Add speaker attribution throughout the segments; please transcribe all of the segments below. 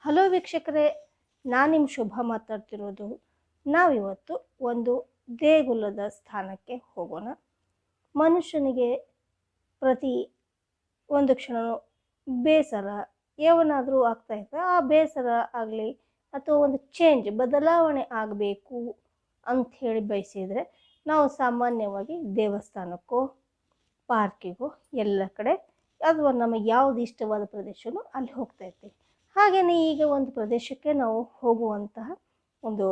Speaker 1: Hello ವೀಕ್ಷಕರೇ, ನಾನು ನಿಮ್ಮ ಶುಭ ಮಾತಾಡ್ತಿರೋದು. ನಾವಿವತ್ತು ಒಂದು ದೇಗುಲದ ಸ್ಥಾನಕ್ಕೆ ಹೋಗೋಣ. ಮನುಷ್ಯನಿಗೆ ಪ್ರತಿ ಒಂದು ಕ್ಷಣ ಬೇಸರ ಏನಾದರೂ ಆಗ್ತಾಯಿದ್ರೆ ಆ ಬೇಸರ ಆಗಲಿ ಅಥವಾ ಒಂದು ಬದಲಾವಣೆ ಆಗಬೇಕು ಅಂಥೇಳಿ ಬಯಸಿದರೆ ನಾವು ಸಾಮಾನ್ಯವಾಗಿ ದೇವಸ್ಥಾನಕ್ಕೋ ಪಾರ್ಕಿಗೋ ಎಲ್ಲ ಕಡೆ ಅಥವಾ ನಮಗೆ ಯಾವುದು ಇಷ್ಟವಾದ ಪ್ರದೇಶನೋ ಅಲ್ಲಿ ಹೋಗ್ತಾ ಇರ್ತೀವಿ. ಹಾಗೆಯೇ ಈಗ ಒಂದು ಪ್ರದೇಶಕ್ಕೆ ನಾವು ಹೋಗುವಂತಹ ಒಂದು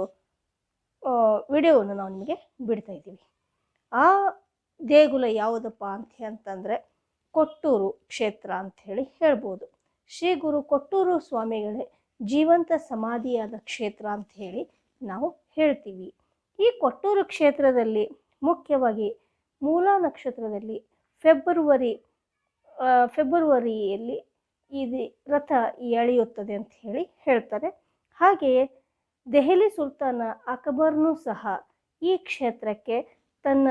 Speaker 1: ವಿಡಿಯೋವನ್ನು ನಾವು ನಿಮಗೆ ಬಿಡ್ತಾ ಇದ್ದೀವಿ. ಆ ದೇಗುಲ ಯಾವುದಪ್ಪ ಅಂತಂದರೆ ಕೊಟ್ಟೂರು ಕ್ಷೇತ್ರ ಅಂಥೇಳಿ ಹೇಳ್ಬೋದು. ಶ್ರೀ ಗುರು ಕೊಟ್ಟೂರು ಸ್ವಾಮಿಗಳೇ ಜೀವಂತ ಸಮಾಧಿಯಾದ ಕ್ಷೇತ್ರ ಅಂಥೇಳಿ ನಾವು ಹೇಳ್ತೀವಿ. ಈ ಕೊಟ್ಟೂರು ಕ್ಷೇತ್ರದಲ್ಲಿ ಮುಖ್ಯವಾಗಿ ಮೂಲ ನಕ್ಷತ್ರದಲ್ಲಿ ಫೆಬ್ರವರಿಯಲ್ಲಿ ಇದು ರಥ ಎಳೆಯುತ್ತದೆ ಅಂತ ಹೇಳಿ ಹೇಳ್ತಾರೆ. ಹಾಗೆಯೇ ದೆಹಲಿ ಸುಲ್ತಾನ ಅಕ್ಬರ್ನೂ ಸಹ ಈ ಕ್ಷೇತ್ರಕ್ಕೆ ತನ್ನ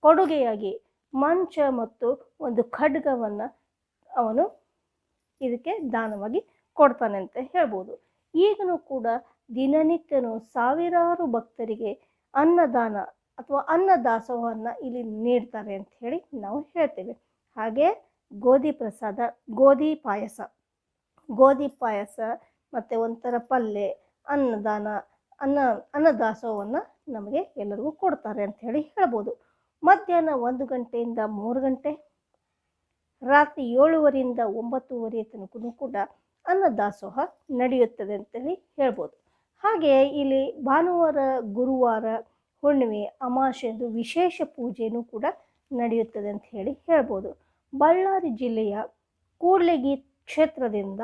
Speaker 1: ಕೊಡುಗೆಯಾಗಿ ಮಂಚ ಮತ್ತು ಒಂದು ಖಡ್ಗವನ್ನು ಅವನು ಇದಕ್ಕೆ ದಾನವಾಗಿ ಕೊಡ್ತಾನೆ ಅಂತ ಹೇಳ್ಬೋದು. ಈಗಲೂ ಕೂಡ ದಿನನಿತ್ಯನೂ ಸಾವಿರಾರು ಭಕ್ತರಿಗೆ ಅನ್ನದಾನ ಅಥವಾ ಅನ್ನದಾಸೋಹವನ್ನು ಇಲ್ಲಿ ನೀಡ್ತಾರೆ ಅಂತ ಹೇಳಿ ನಾವು ಹೇಳ್ತೇವೆ. ಹಾಗೆ ಗೋಧಿ ಪ್ರಸಾದ, ಗೋಧಿ ಪಾಯಸ ಮತ್ತು ಒಂಥರ ಪಲ್ಯ, ಅನ್ನದಾಸೋಹವನ್ನು ನಮಗೆ ಎಲ್ಲರಿಗೂ ಕೊಡ್ತಾರೆ ಅಂಥೇಳಿ ಹೇಳ್ಬೋದು. ಮಧ್ಯಾಹ್ನ 1 ಗಂಟೆಯಿಂದ 3 ಗಂಟೆ, ರಾತ್ರಿ 7:30ರಿಂದ 9:30 ತನಕ ಕೂಡ ಅನ್ನದಾಸೋಹ ನಡೆಯುತ್ತದೆ ಅಂತೇಳಿ ಹೇಳ್ಬೋದು. ಹಾಗೆ ಇಲ್ಲಿ ಭಾನುವಾರ, ಗುರುವಾರ, ಹುಣ್ಣಿಮೆ, ಅಮಾವಾಸ್ಯೆ ಎಂದು ವಿಶೇಷ ಪೂಜೆಯೂ ಕೂಡ ನಡೆಯುತ್ತದೆ ಅಂತ ಹೇಳಿ ಹೇಳ್ಬೋದು. ಬಳ್ಳಾರಿ ಜಿಲ್ಲೆಯ ಕೂಡ್ಲಿಗಿ ಕ್ಷೇತ್ರದಿಂದ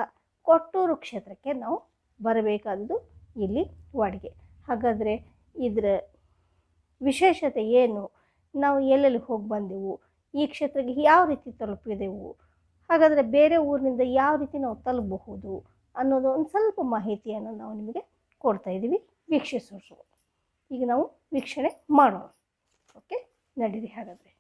Speaker 1: ಕೊಟ್ಟೂರು ಕ್ಷೇತ್ರಕ್ಕೆ ನಾವು ಬರಬೇಕಾದದ್ದು ಇಲ್ಲಿ ವಾಡಿಕೆ. ಹಾಗಾದರೆ ಇದರ ವಿಶೇಷತೆ ಏನು, ನಾವು ಎಲ್ಲೆಲ್ಲಿ ಹೋಗಿ ಬಂದೆವು, ಈ ಕ್ಷೇತ್ರಕ್ಕೆ ಯಾವ ರೀತಿ ತಲುಪಿದೆವು, ಹಾಗಾದರೆ ಬೇರೆ ಊರಿನಿಂದ ಯಾವ ರೀತಿ ನಾವು ತಲುಪಬಹುದು ಅನ್ನೋದು ಒಂದು ಸ್ವಲ್ಪ ಮಾಹಿತಿಯನ್ನು ನಾವು ನಿಮಗೆ ಕೊಡ್ತಾ ಇದ್ದೀವಿ. ವೀಕ್ಷಿಸೋಣ. ಈಗ ನಾವು ವೀಕ್ಷಣೆ ಮಾಡೋಣ. ಓಕೆ, ನಡೀರಿ. ಹಾಗಾದರೆ